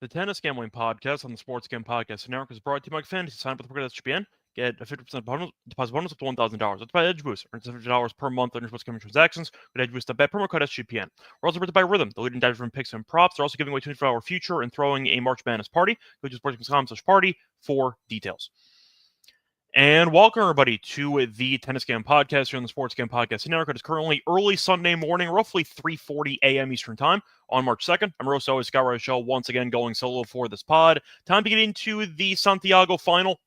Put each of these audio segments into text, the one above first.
The Tennis Gambling Podcast on the Sports Gambling Podcast Network is brought to you by Fantasy. Sign up with the program at SGPN. Get a 50% deposit bonus up to $1,000. That's by Edge Boost. Earn $50 per month on your sports gambling transactions with Edge Boost. Bet promo code SGPN. We're also brought by Rhythm, the leading data-driven picks and props. They're also giving away 24-hour future and throwing a March Madness party. Go to sports.com/party for details. And welcome, everybody, to the Tennis Game Podcast here on the Sports Game Podcast Network. It is currently early Sunday morning, roughly 3:40 a.m. Eastern Time on March 2nd. I'm Rosso, Scott Reichel, once again going solo for this pod. Time to get into the Santiago final.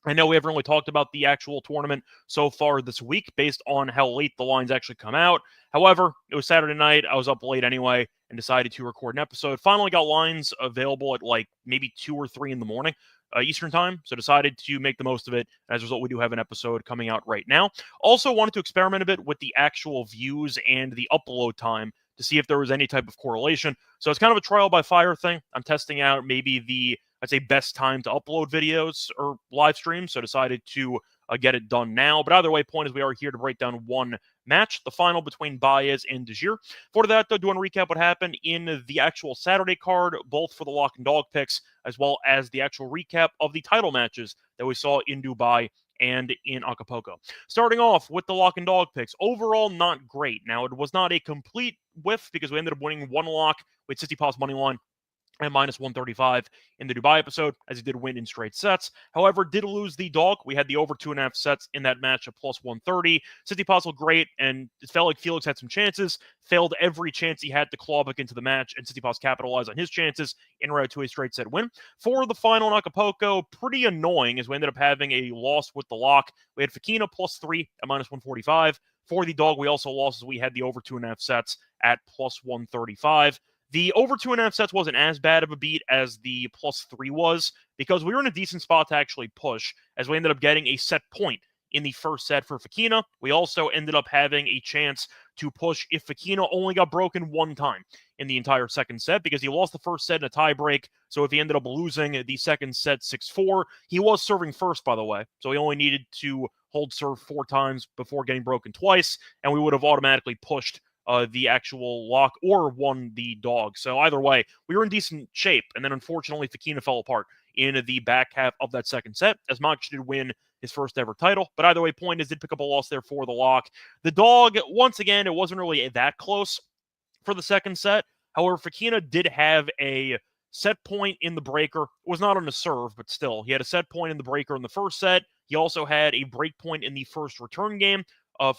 I know we haven't really talked about the actual tournament so far this week based on how late the lines actually come out. However, it was Saturday night. I was up late anyway and decided to record an episode. Finally got lines available at like maybe 2 or 3 in the morning. Eastern Time, so decided to make the most of it. As a result, we do have an episode coming out right now. Also wanted to experiment a bit with the actual views and the upload time to see if there was any type of correlation. So it's kind of a trial by fire thing. I'm testing out maybe the, I'd say, best time to upload videos or live streams, so decided to get it done now. But either way, point is we are here to break down one match, the final between Baez and Desir. For that, though, do want to recap what happened in the actual Saturday card, both for the lock and dog picks, as well as the actual recap of the title matches that we saw in Dubai and in Acapulco. Starting off with the lock and dog picks, overall not great. Now, it was not a complete whiff because we ended up winning one lock with Tsitsipas money line and minus 135 in the Dubai episode, as he did win in straight sets. However, did lose the dog. We had the over 2.5 sets in that match at plus 130. Tsitsipas looked great, and it felt like Felix had some chances, failed every chance he had to claw back into the match, and Tsitsipas capitalized on his chances en route to a straight set win. For the final in Acapulco, pretty annoying, as we ended up having a loss with the lock. We had Fekina plus 3 at minus 145. For the dog, we also lost as we had the over 2.5 sets at plus 135. The over 2.5 sets wasn't as bad of a beat as the plus 3 was because we were in a decent spot to actually push as we ended up getting a set point in the first set for Fekina. We also ended up having a chance to push if Fekina only got broken one time in the entire second set because he lost the first set in a tiebreak. So if he ended up losing the second set 6-4, he was serving first, by the way. So he only needed to hold serve 4 times before getting broken twice, and we would have automatically pushed the actual lock or won the dog. So either way, we were in decent shape. And then unfortunately, Fekina fell apart in the back half of that second set, as Max did win his first ever title. But either way, point is, did pick up a loss there for the lock. The dog, once again, it wasn't really that close for the second set. However, Fekina did have a set point in the breaker. It was not on the serve, but still, he had a set point in the breaker in the first set. He also had a break point in the first return game.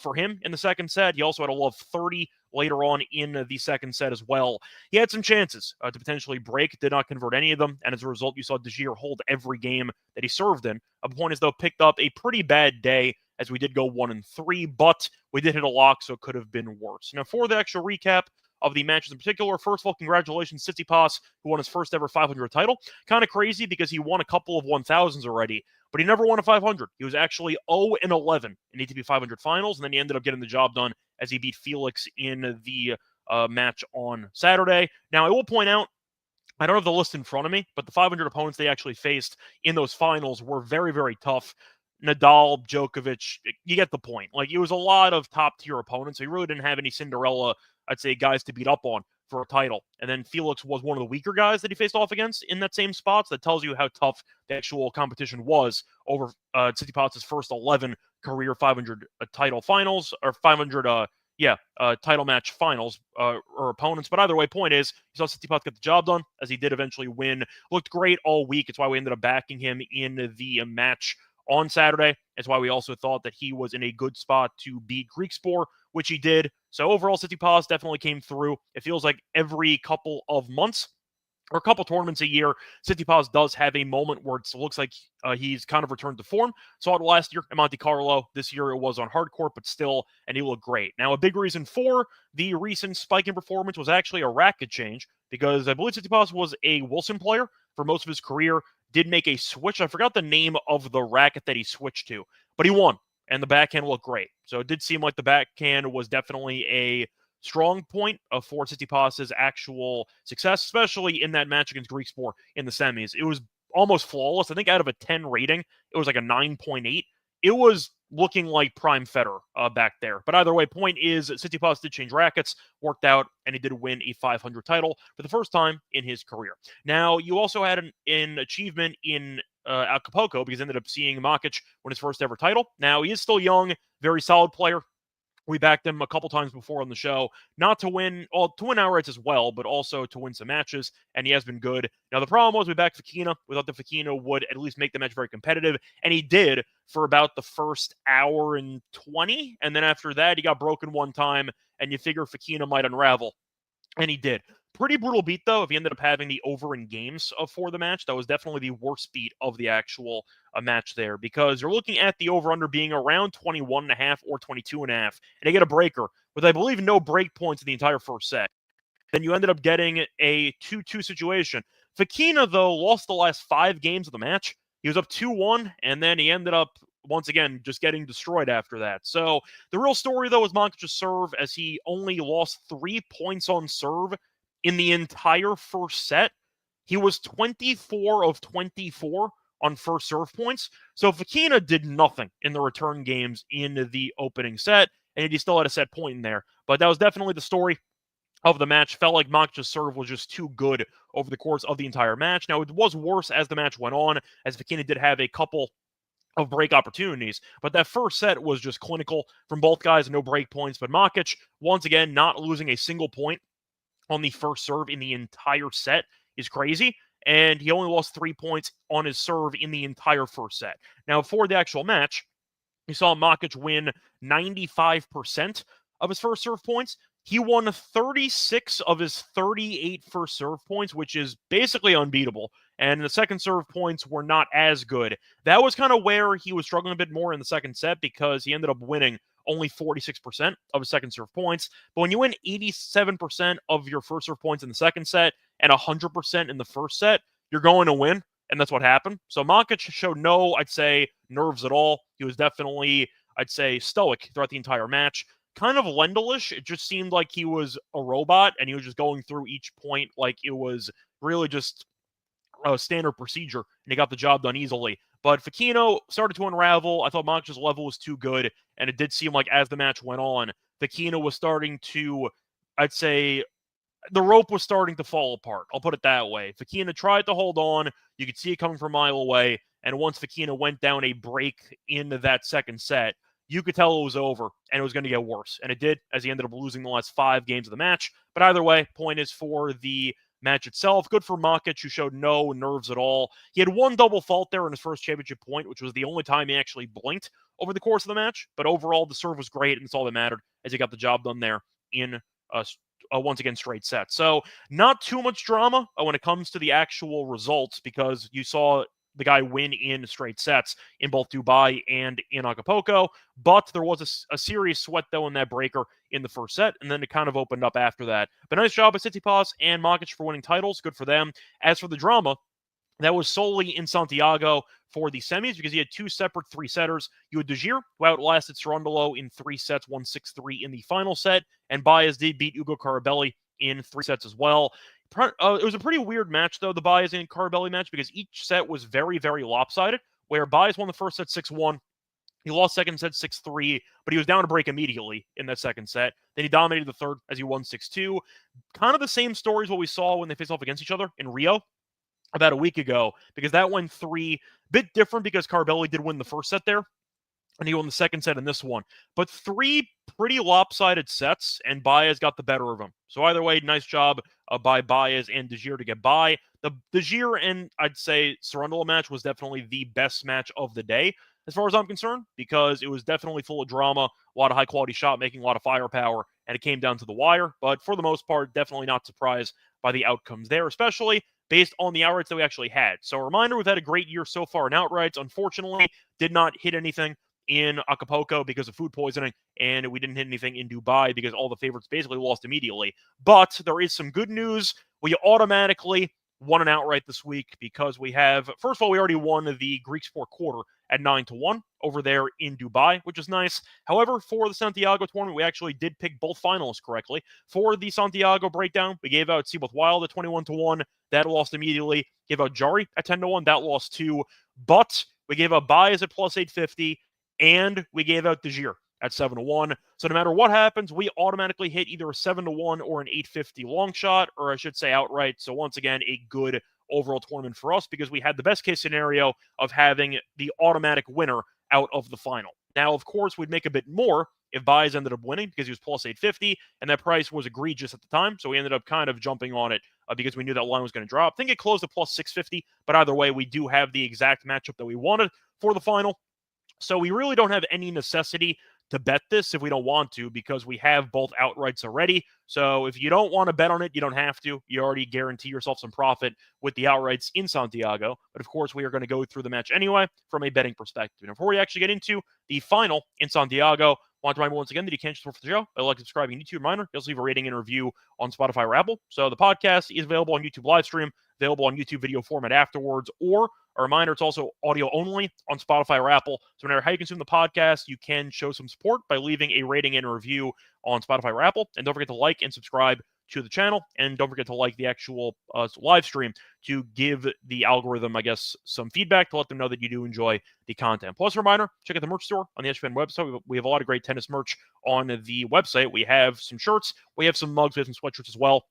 For him in the second set. He also had a low of 30 later on in the second set as well. He had some chances to potentially break, did not convert any of them, and as a result, you saw Desir hold every game that he served in. The point is, though, picked up a pretty bad day as we did go 1-3, but we did hit a lock, so it could have been worse. Now, for the actual recap of the matches in particular, first of all, congratulations, Tsitsipas, who won his first ever 500 title. Kind of crazy because he won a couple of 1000s already, but he never won a 500. He was actually 0-11 in ATP 500 finals, and then he ended up getting the job done as he beat Felix in the match on Saturday. Now, I will point out, I don't have the list in front of me, but the 500 opponents they actually faced in those finals were very, very tough. Nadal, Djokovic, you get the point. Like, it was a lot of top-tier opponents, so he really didn't have any Cinderella, I'd say, guys to beat up on for a title. And then Felix was one of the weaker guys that he faced off against in that same spot. So that tells you how tough the actual competition was over Tsitsipas' first 11 career 500 title finals, or 500 title match finals or opponents. But either way, point is, you saw Tsitsipas get the job done, as he did eventually win. Looked great all week. It's why we ended up backing him in the match on Saturday. It's why we also thought that he was in a good spot to beat Griekspoor, which he did. So overall, Tsitsipas definitely came through. It feels like every couple of months or a couple tournaments a year, Tsitsipas does have a moment where it looks like he's kind of returned to form. Saw it last year in Monte Carlo. This year it was on hard court, but still, and he looked great. Now, a big reason for the recent spike in performance was actually a racket change, because I believe Tsitsipas was a Wilson player for most of his career, did make a switch. I forgot the name of the racket that he switched to, but he won, and the backhand looked great. So it did seem like the backhand was definitely a strong point for Tsitsipas' actual success, especially in that match against Griekspoor in the semis. It was almost flawless. I think out of a 10 rating, it was like a 9.8. It was looking like prime Federer back there. But either way, point is, Tsitsipas did change rackets, worked out, and he did win a 500 title for the first time in his career. Now, you also had an achievement in Acapulco because he ended up seeing Makic win his first ever title. Now, he is still young, very solid player. We backed him a couple times before on the show, not to win, well, to win outrights as well, but also to win some matches, and he has been good. Now, the problem was we backed Fokina. We thought that Fokina would at least make the match very competitive, and he did for about the first hour and 20, and then after that, he got broken one time, and you figure Fokina might unravel, and he did. Pretty brutal beat, though, if he ended up having the over in games for the match. That was definitely the worst beat of the actual match there, because you're looking at the over-under being around 21.5 or 22.5, and they get a breaker with, I believe, no break points in the entire first set. Then you ended up getting a 2-2 situation. Fokina, though, lost the last 5 games of the match. He was up 2-1, and then he ended up, once again, just getting destroyed after that. So the real story, though, is Makic's serve, as he only lost 3 points on serve in the entire first set. He was 24 of 24 on first serve points. So Fokina did nothing in the return games in the opening set, and he still had a set point in there. But that was definitely the story of the match. Felt like Makic's serve was just too good over the course of the entire match. Now, it was worse as the match went on, as Fokina did have a couple of break opportunities, but that first set was just clinical from both guys, no break points. But Makic, once again, not losing a single point on the first serve in the entire set is crazy, and he only lost 3 points on his serve in the entire first set. Now, for the actual match, we saw Makic win 95% of his first serve points. He won 36 of his 38 first serve points, which is basically unbeatable. And the second serve points were not as good. That was kind of where he was struggling a bit more in the second set, because he ended up winning only 46% of his second serve points. But when you win 87% of your first serve points in the second set and 100% in the first set, you're going to win. And that's what happened. So Makic showed no, I'd say, nerves at all. He was definitely, I'd say, stoic throughout the entire match. Kind of Lendl-ish. It just seemed like he was a robot, and he was just going through each point like it was really just a standard procedure, and he got the job done easily. But Fokina started to unravel. I thought Makic's level was too good, and it did seem like as the match went on, Fokina was starting to, I'd say, the rope was starting to fall apart. I'll put it that way. Fokina tried to hold on. You could see it coming from a mile away, and once Fokina went down a break into that second set, you could tell it was over, and it was going to get worse. And it did, as he ended up losing the last 5 games of the match. But either way, point is for the match itself. Good for Makic, who showed no nerves at all. He had one double fault there in his first championship point, which was the only time he actually blinked over the course of the match. But overall, the serve was great, and it's all that mattered, as he got the job done there in once again, straight set. So not too much drama when it comes to the actual results, because you saw the guy win in straight sets in both Dubai and in Acapulco. But there was a serious sweat, though, in that breaker in the first set, and then it kind of opened up after that. But nice job by Tsitsipas and Makic for winning titles. Good for them. As for the drama, that was solely in Santiago for the semis, because he had 2 separate 3-setters. You had De Gea, who outlasted Cerundolo in 3 sets, won 6-3 in the final set, and Baez did beat Ugo Carabelli in 3 sets as well. It was a pretty weird match, though, the Baez and Carabelli match, because each set was very, very lopsided, where Baez won the first set 6-1. He lost second set 6-3, but he was down to break immediately in that second set. Then he dominated the third as he won 6-2. Kind of the same story as what we saw when they faced off against each other in Rio about a week ago, because that went 3. Bit different because Carabelli did win the first set there, and he won the second set in this one. But 3 pretty lopsided sets, and Baez got the better of him. So either way, nice job by Baez and De Gea to get by. The De Gea and, I'd say, Cerundolo match was definitely the best match of the day, as far as I'm concerned, because it was definitely full of drama, a lot of high-quality shot making, a lot of firepower, and it came down to the wire. But for the most part, definitely not surprised by the outcomes there, especially based on the outrights that we actually had. So a reminder, we've had a great year so far in outrights. Unfortunately, did not hit anything in Acapulco because of food poisoning, and we didn't hit anything in Dubai because all the favorites basically lost immediately. But there is some good news. We automatically won an outright this week, because we have, first of all, we already won the Greek Sport Quarter at 9-1 over there in Dubai, which is nice. However, for the Santiago tournament, we actually did pick both finalists correctly. For the Santiago breakdown, we gave out Seaboth Wild at 21-1. That lost immediately. Gave out Jari at 10-1. That lost too. But we gave out Baez at plus 850 and we gave out Desir at 7-1. So no matter what happens, we automatically hit either a 7-1 or an 850 long shot, or I should say outright. So once again, a good overall tournament for us because we had the best case scenario of having the automatic winner out of the final. Now, of course, we'd make a bit more if Baez ended up winning because he was plus 850, and that price was egregious at the time. So we ended up kind of jumping on it because we knew that line was going to drop. I think it closed at plus 650, but either way, we do have the exact matchup that we wanted for the final. So we really don't have any necessity to bet this if we don't want to because we have both outrights already. So if you don't want to bet on it, you don't have to. You already guarantee yourself some profit with the outrights in Santiago. But of course, we are going to go through the match anyway from a betting perspective. And before we actually get into the final in Santiago, I want to remind you once again that you can't just support for the show. I like subscribing to YouTube reminder. You also leave a rating and review on Spotify or Apple. So the podcast is available on YouTube live stream, available on YouTube video format afterwards, or a reminder, it's also audio only on Spotify or Apple. So no matter how you consume the podcast, you can show some support by leaving a rating and a review on Spotify or Apple. And don't forget to like and subscribe to the channel. And don't forget to like the actual live stream to give the algorithm, I guess, some feedback to let them know that you do enjoy the content. Plus, a reminder, check out the merch store on the SGPN website. We have a lot of great tennis merch on the website. We have some shirts. We have some mugs. We have some sweatshirts as well.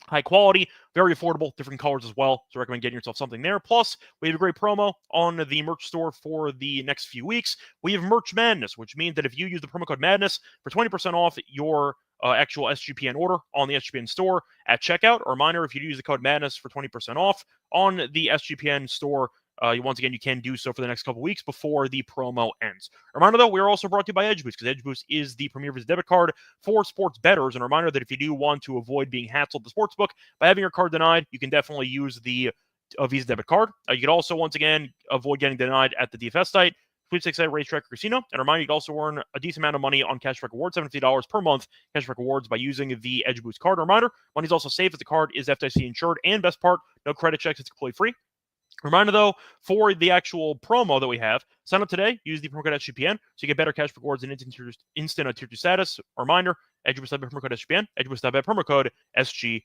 High quality, very affordable, different colors as well. So I recommend getting yourself something there. Plus, we have a great promo on the merch store for the next few weeks. We have Merch Madness, which means that if you use the promo code MADNESS for 20% off your actual SGPN order on the SGPN store at checkout, or a reminder, if you use the code MADNESS for 20% off on the SGPN store, once again, you can do so for the next couple weeks before the promo ends. A reminder, though, we are also brought to you by EdgeBoost because EdgeBoost is the premier Visa debit card for sports bettors. And a reminder that if you do want to avoid being hassled at the sportsbook by having your card denied, you can definitely use the Visa debit card. You can also, once again, avoid getting denied at the DFS site, sweepstakes site, racetrack, or casino. And a reminder, you can also earn a decent amount of money on cashback rewards, $70 per month cashback rewards by using the EdgeBoost card. A reminder, money's also safe as the card is FDIC insured, and best part, no credit checks, it's completely free. Reminder, though, for the actual promo that we have, sign up today, use the promo code SGPN, so you get better cash rewards and instant tier 2 status. A reminder, EdgeBoost.bet promo code SGPN, EdgeBoost.bet promo code SGPN.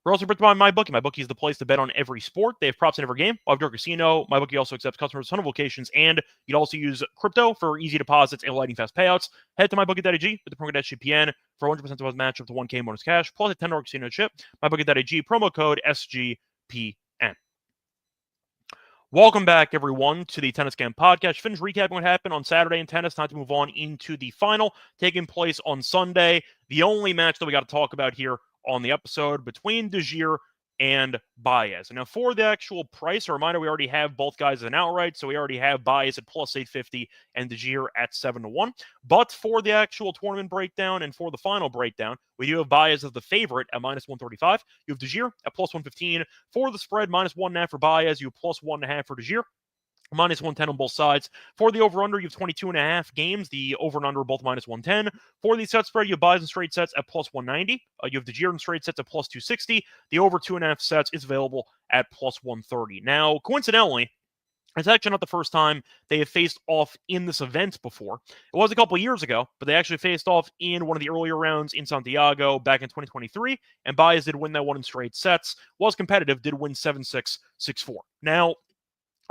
We're also brought by MyBookie. MyBookie is the place to bet on every sport. They have props in every game. Outdoor casino. MyBookie also accepts customers a ton of locations, and you can also use crypto for easy deposits and lightning fast payouts. Head to MyBookie.ag with the promo code SGPN for 100% deposit match up to 1K bonus cash, plus a $10 casino chip. MyBookie.ag, promo code SGPN. Welcome back, everyone, to the Tennis Camp Podcast. Finish recapping what happened on Saturday in tennis. Time to move on into the final, taking place on Sunday. The only match that we got to talk about here on the episode between Desir and Baez. And now for the actual price, a reminder, we already have both guys as an outright, so we already have Baez at plus 850 and Desir at 7-1. But for the actual tournament breakdown and for the final breakdown, we do have Baez as the favorite at minus 135. You have Desir at plus 115. For the spread, minus 1.5 for Baez. You have plus 1.5 for Desir. Minus 110 on both sides. For the over-under, you have 22.5 games. The over and under are both minus 110. For the set spread, you have Baez in straight sets at plus 190. You have Desir in straight sets at plus 260. The over 2.5 sets is available at plus 130. Now, coincidentally, it's actually not the first time they have faced off in this event before. It was a couple years ago, but they actually faced off in one of the earlier rounds in Santiago back in 2023, and Baez did win that one in straight sets, was competitive, did win 7-6, 6-4. Now,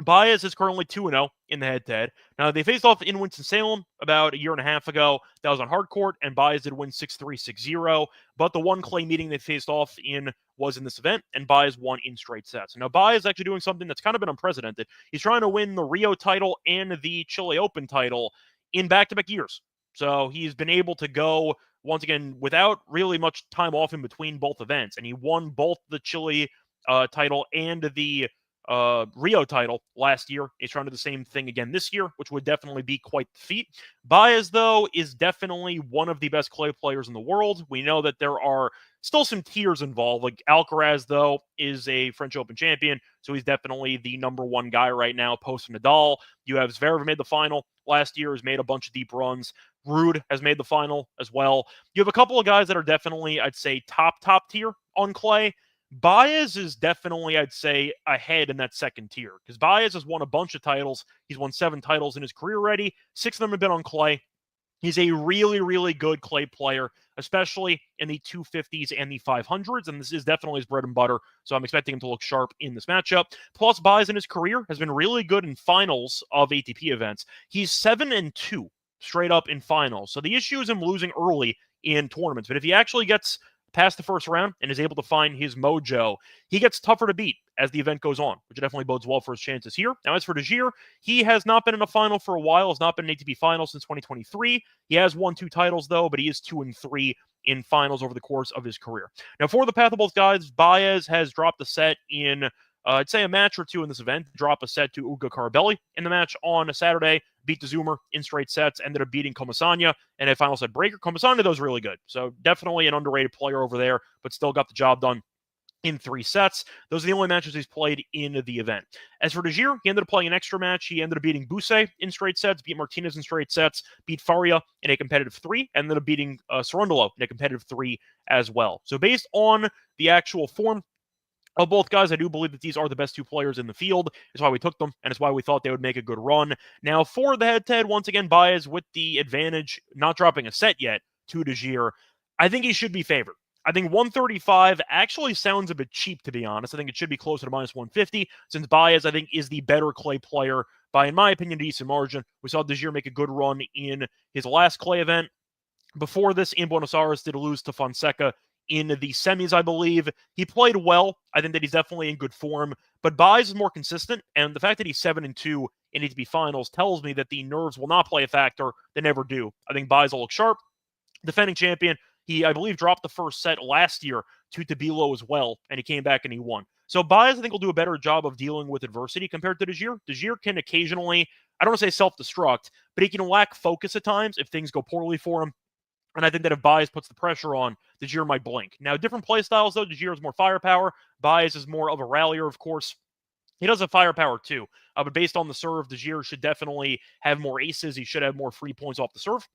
Baez is currently 2-0 in the head-to-head. Now, they faced off in Winston-Salem about a year and a half ago. That was on hard court, and Baez did win 6-3, 6-0. But the one clay meeting they faced off in was in this event, and Baez won in straight sets. Now, Baez is actually doing something that's kind of been unprecedented. He's trying to win the Rio title and the Chile Open title in back-to-back years. So he's been able to go, once again, without really much time off in between both events. And he won both the Chile title and the Rio title last year. He's trying to do the same thing again this year, which would definitely be quite the feat. Baez, though, is definitely one of the best clay players in the world. We know that there are still some tiers involved. Like Alcaraz, though, is a French Open champion, so he's definitely the number one guy right now, post Nadal. You have Zverev made the final last year, has made a bunch of deep runs. Ruud has made the final as well. You have a couple of guys that are definitely, I'd say, top tier on clay. Baez is definitely, I'd say, ahead in that second tier because Baez has won a bunch of titles. He's won 7 titles in his career already. 6 of them have been on clay. He's a really, really good clay player, especially in the 250s and the 500s, and this is definitely his bread and butter, so I'm expecting him to look sharp in this matchup. Plus, Baez in his career has been really good in finals of ATP events. He's 7-2 straight up in finals, so the issue is him losing early in tournaments, but if he actually gets past the first round and is able to find his mojo, he gets tougher to beat as the event goes on, which definitely bodes well for his chances here. Now, as for De Geer, he has not been in a final for a while, has not been in ATP finals since 2023. He has won 2 titles, though, but he is 2-3 in finals over the course of his career. Now, for the path of both guys, Baez has dropped a set in I'd say a match or two in this event, drop a set to Ugo Carabelli in the match on a Saturday, beat the Zoomer in straight sets, ended up beating Comasagna in a final set breaker. Comasagna, though, was really good. So definitely an underrated player over there, but still got the job done in 3 sets. Those are the only matches he's played in the event. As for De Geer, he ended up playing an extra match. He ended up beating Buse in straight sets, beat Martinez in straight sets, beat Faria in a competitive 3, and ended up beating Cerundolo in a competitive 3 as well. So based on the actual form of both guys, I do believe that these are the best 2 players in the field. It's why we took them, and it's why we thought they would make a good run. Now, for the head-to-head, once again, Baez with the advantage, not dropping a set yet to De Geer. I think he should be favored. I think 135 actually sounds a bit cheap, to be honest. I think it should be closer to minus 150, since Baez, I think, is the better clay player by, in my opinion, a decent margin. We saw De Geer make a good run in his last clay event. Before this, in Buenos Aires, did lose to Fonseca in the semis, I believe. He played well. I think that he's definitely in good form. But Baez is more consistent, and the fact that he's 7-2 in ATP finals tells me that the nerves will not play a factor. They never do. I think Baez will look sharp. Defending champion, he, I believe, dropped the first set last year to Tabilo as well, and he came back and he won. So Baez, I think, will do a better job of dealing with adversity compared to De Geer. De Geer can occasionally, I don't want to say self-destruct, but he can lack focus at times if things go poorly for him. And I think that if Baez puts the pressure on, De Geer might blink. Now, different play styles, though. De Geer is more firepower. Baez is more of a rallier, of course. He does have firepower, too. But based on the serve, De Geer should definitely have more aces. He should have more free points off the serve.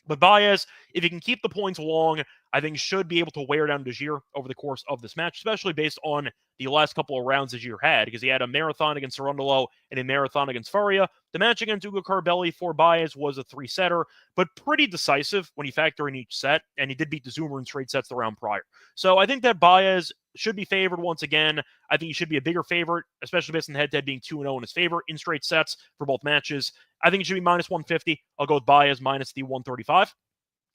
But Baez, if he can keep the points long, I think should be able to wear down De Geer over the course of this match, especially based on the last couple of rounds De Geer had, because he had a marathon against Cerundolo and a marathon against Faria. The match against Ugo Carabelli for Baez was a 3-setter, but pretty decisive when you factor in each set, and he did beat the Zoomer in straight sets the round prior. So I think that Baez should be favored once again. I think he should be a bigger favorite, especially based on the head-to-head being 2-0 in his favor in straight sets for both matches. I think it should be minus 150. I'll go with Baez minus the 135.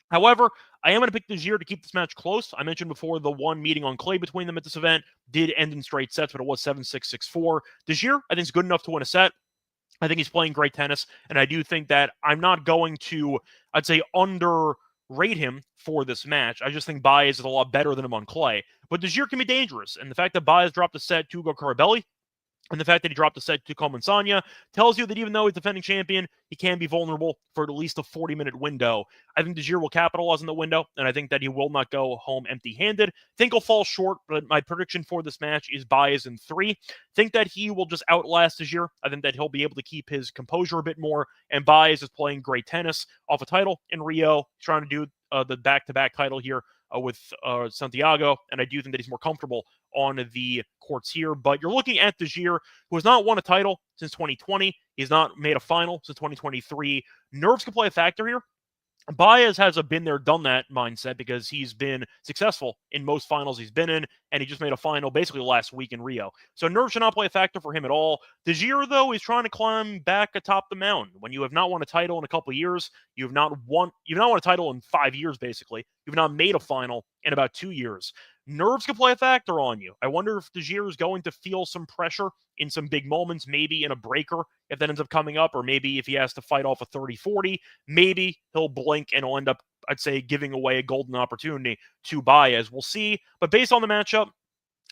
However, I am going to pick De Geer to keep this match close. I mentioned before the one meeting on clay between them at this event did end in straight sets, but it was 7-6, 6-4. De Geer, I think, is good enough to win a set. I think he's playing great tennis, and I do think that I'm not going to, I'd say, underrate him for this match. I just think Baez is a lot better than him on clay. But De Geer can be dangerous, and the fact that Baez dropped a set to Ugo Carabelli, and the fact that he dropped a set to Comasagna tells you that even though he's defending champion, he can be vulnerable for at least a 40-minute window. I think De Geer will capitalize on the window, and I think that he will not go home empty-handed. Think he'll fall short, but my prediction for this match is Baez in 3. Think that he will just outlast De Geer. I think that he'll be able to keep his composure a bit more, and Baez is playing great tennis off a title in Rio. He's trying to do the back-to-back title here with Santiago, and I do think that he's more comfortable on the courts here. But you're looking at De Geer, who has not won a title since 2020. He's not made a final since 2023. Nerves can play a factor here. Baez has a been there, done that mindset because he's been successful in most finals he's been in, and he just made a final basically last week in Rio. So nerves should not play a factor for him at all. De Geer, though, is trying to climb back atop the mountain. When you have not won a title in a couple of years, you've not won a title in 5 years, basically. You've not made a final in about 2 years. Nerves can play a factor on you. I wonder if De Geer is going to feel some pressure in some big moments, maybe in a breaker if that ends up coming up, or maybe if he has to fight off a 30-40, maybe he'll blink and he'll end up, I'd say, giving away a golden opportunity to Baez. We'll see. But based on the matchup,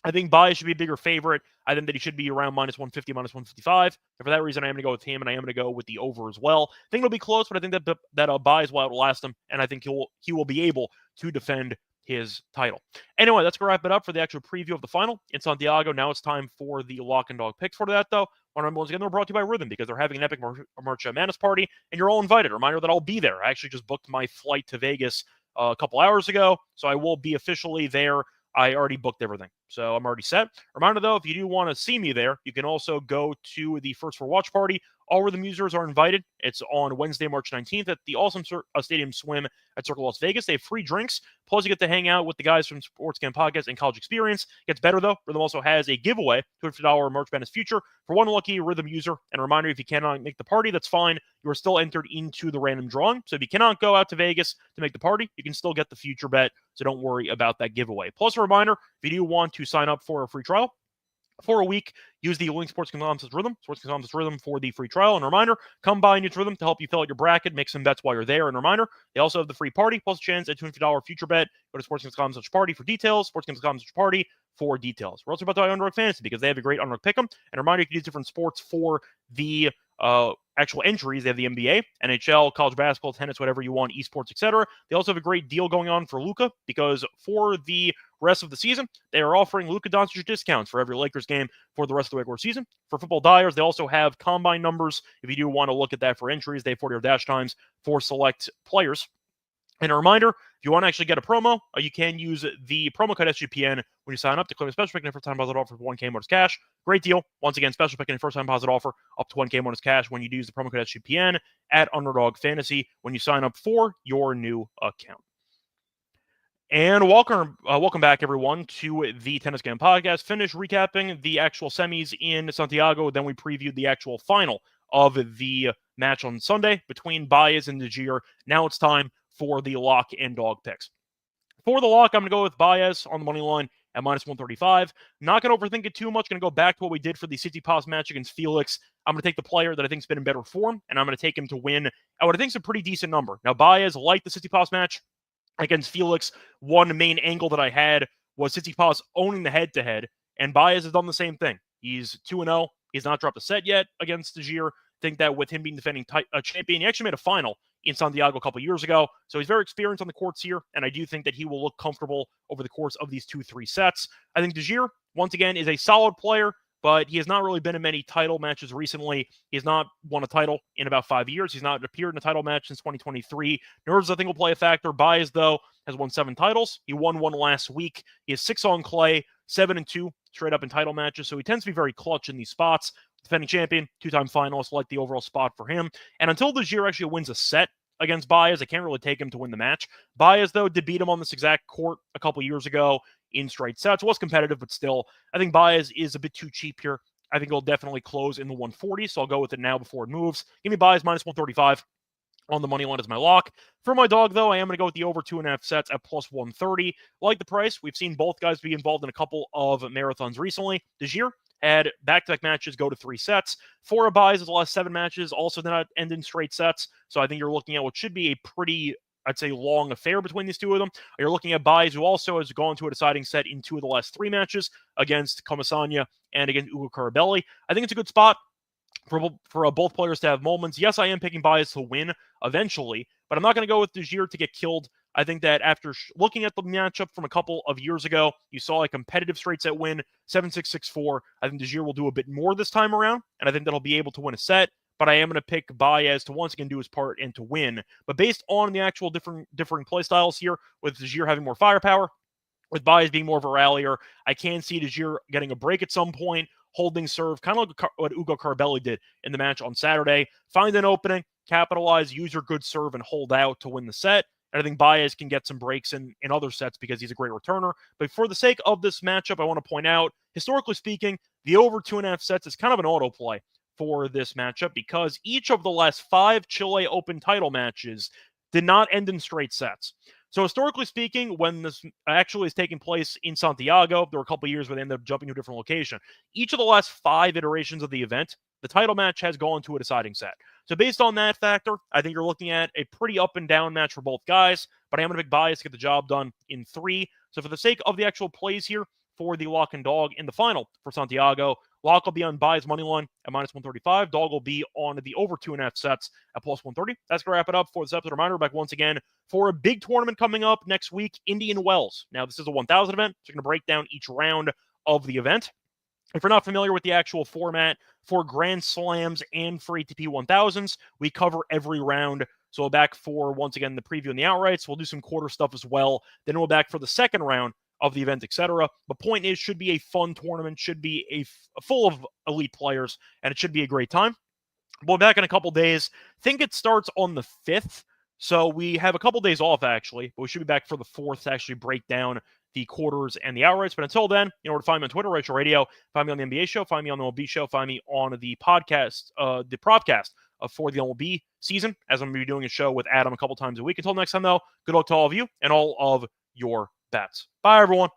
I think Baez should be a bigger favorite. I think that he should be around minus 150, minus 155. And for that reason, I am going to go with him, and I am going to go with the over as well. I think it'll be close, but I think that Baez will outlast him, and I think he will be able to defend his title. Anyway, that's going to wrap it up for the actual preview of the final in Santiago. Now it's time for the lock and dog picks for that, though. Once again, they're brought to you by Rhythm because they're having an epic March Madness party, and you're all invited. Reminder that I'll be there. I actually just booked my flight to Vegas a couple hours ago, so I will be officially there. I already booked everything. So I'm already set. Reminder though, if you do want to see me there, you can also go to the First for Watch party. All rhythm users are invited. It's on Wednesday, March 19th at the Awesome Stadium Swim at Circle Las Vegas. They have free drinks. Plus, you get to hang out with the guys from Sports Camp Podcast and College Experience. It gets better, though. Rhythm also has a giveaway, $250 March Madness Future for one lucky Rhythm user. And a reminder, if you cannot make the party, that's fine. You are still entered into the random drawing. So if you cannot go out to Vegas to make the party, you can still get the future bet. So don't worry about that giveaway. Plus, a reminder, if you do want to sign up for a free trial, for a week, use the link Rhythm for the free trial. And a reminder, come by and use Rhythm to help you fill out your bracket, make some bets while you're there. And a reminder, they also have the free party, plus a chance at $250 future bet. Go to sportsgames.com/party for details, sportsgames.com/party for details. We're also about to buy Underdog Fantasy because they have a great Underdog Pick'em. And a reminder, you can use different sports for the actual entries. They have the NBA, NHL, college basketball, tennis, whatever you want, esports, etc. They also have a great deal going on for Luka because for the rest of the season, they are offering Luka Doncic discounts for every Lakers game for the rest of the regular season. For football dyers, they also have combine numbers. If you do want to look at that for entries, they have 40-yard dash times for select players. And a reminder, if you want to actually get a promo, you can use the promo code SGPN when you sign up to claim a special pick and a first-time deposit offer for 1K bonus cash. Great deal. Once again, special pick and a first-time deposit offer up to 1K bonus cash when you use the promo code SGPN at Underdog Fantasy when you sign up for your new account. And welcome back, everyone, to the Tennis Game Podcast. Finished recapping the actual semis in Santiago. Then we previewed the actual final of the match on Sunday between Baez and Desir. Now it's time for the lock and dog picks. For the lock, I'm going to go with Baez on the money line at minus 135. Not going to overthink it too much. Going to go back to what we did for the Tsitsipas match against Felix. I'm going to take the player that I think has been in better form, and I'm going to take him to win at what I think is a pretty decent number. Now, Baez, like the Tsitsipas match against Felix, one main angle that I had was Tsitsipas owning the head-to-head, and Baez has done the same thing. He's 2-0. He's not dropped a set yet against Desir. Think that with him being defending champion, he actually made a final in Santiago a couple years ago. So he's very experienced on the courts here, and I do think that he will look comfortable over the course of these 2-3 sets. I think Desir, once again, is a solid player, but he has not really been in many title matches recently. He has not won a title in about 5 years. He's not appeared in a title match since 2023. Nerves, I think, will play a factor. Baez, though, has won 7 titles. He won one last week. He has 6 on clay, 7-2 straight up in title matches, so he tends to be very clutch in these spots. Defending champion, 2-time finalist, like the overall spot for him. And until Desir actually wins a set against Baez, I can't really take him to win the match. Baez, though, did beat him on this exact court a couple years ago in straight sets. Was competitive, but still, I think Baez is a bit too cheap here. I think he'll definitely close in the 140, so I'll go with it now before it moves. Give me Baez minus 135 on the money line as my lock. For my dog, though, I am going to go with the over 2.5 sets at plus 130. Like the price, we've seen both guys be involved in a couple of marathons recently. Desir had back-to-back matches go to 3 sets. 4 of Baez's last 7 matches also did not end in straight sets. So I think you're looking at what should be a pretty, I'd say, long affair between these two of them. You're looking at Baez, who also has gone to a deciding set in 2 of the last 3 matches against Comasagna and against Ugo Carabelli. I think it's a good spot for both players to have moments. Yes, I am picking Baez to win eventually, but I'm not going to go with Desir to get killed. I think that after looking at the matchup from a couple of years ago, you saw a competitive straight set win, 7-6, 6-4. I think Desir will do a bit more this time around, and I think that he'll be able to win a set, but I am going to pick Baez to once again do his part and to win. But based on the actual differing play styles here, with Desir having more firepower, with Baez being more of a rallier, I can see Desir getting a break at some point, holding serve, kind of like what Ugo Carabelli did in the match on Saturday. Find an opening, capitalize, use your good serve, and hold out to win the set. And I think Baez can get some breaks in other sets because he's a great returner. But for the sake of this matchup, I want to point out, historically speaking, the over 2.5 sets is kind of an autoplay for this matchup because each of the last 5 Chile Open title matches did not end in straight sets. So historically speaking, when this actually is taking place in Santiago, there were a couple of years where they ended up jumping to a different location. Each of the last 5 iterations of the event, the title match has gone to a deciding set. So based on that factor, I think you're looking at a pretty up and down match for both guys, but I am going to pick Baez to get the job done in 3. So for the sake of the actual plays here for the lock and dog in the final for Santiago, lock will be on Baez money line at minus 135. Dog will be on the over 2.5 sets at plus 130. That's going to wrap it up for this episode. Reminder, back once again for a big tournament coming up next week, Indian Wells. Now, this is a 1,000 event, so we're going to break down each round of the event. If you're not familiar with the actual format for Grand Slams and for ATP 1000s, we cover every round. So we're back for, once again, the preview and the outrights. We'll do some quarter stuff as well. Then we're back for the second round of the event, etc. The point is, should be a fun tournament, should be full of elite players, and it should be a great time. We'll be back in a couple days. I think it starts on the 5th. So we have a couple days off, actually, but we should be back for the 4th to actually break down the quarters and the outrights. But until then, you know where to find me on Twitter, Reichel Radio. Find me on the NBA show. Find me on the MLB show. Find me on the podcast, the Propcast for the MLB season, as I'm going to be doing a show with Adam a couple times a week. Until next time, though, good luck to all of you and all of your bets. Bye, everyone.